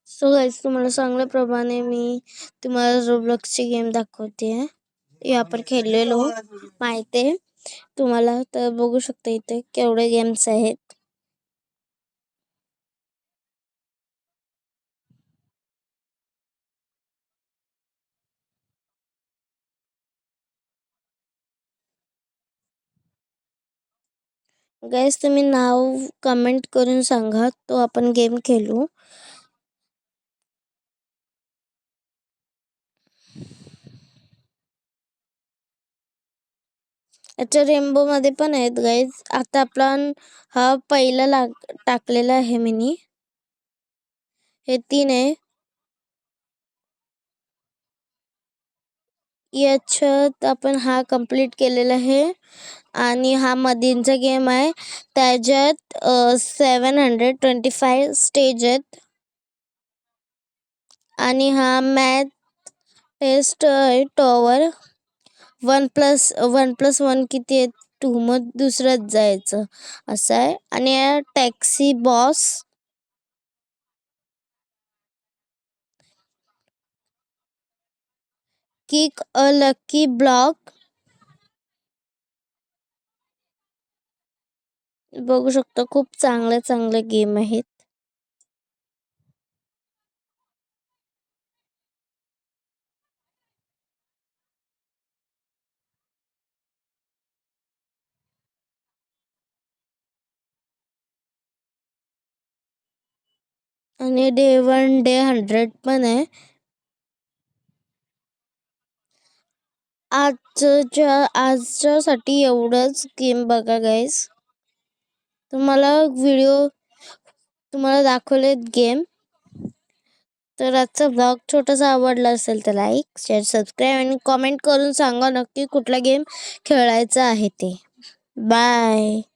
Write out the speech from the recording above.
So guys, तुम्हाला सांगल्याप्रमाणे मी तुम्हाला रोब्लॉक्सची game दाखवते. यहाँ पर खेळलेलो माहिती आहे तुम्हाला, तर बघू शकता इथे केवढे गेम्स आहेत. गाइस, तुम्ही नाव कमेंट करून सांगा, तो आपण गेम खेळू. अच्छा, रेनबो मध्ये पण आहेत गाइस. आता आपण हा पहिला टाकलेला आहे मिनी. हे 3 आहे. याच्यात आपण हा कंप्लीट केलेला आहे आणि हा मधींचा गेम आहे. त्याच्यात 725 स्टेज आहेत आणि हा मॅथ टेस्ट आहे. टॉवर 1+1 किती आहे? 2. मग दुसऱ्यात जायचं असं आहे. आणि taxi boss, kick a lucky block. बघू शकतो, खूप चांगले चांगले गेम आहेत. आणि डे 1 डे 100 पण आहे. आजच्यासाठी एवढंच गेम बघा गाईस. तुम्हाला दाखवलेत गेम. तर आजचा ब्लॉग छोटासा आवडला असेल तर लाईक, शेअर, सबस्क्राईब आणि कमेंट करून सांगा नक्की कुठला गेम खेळायचा आहे ते. बाय.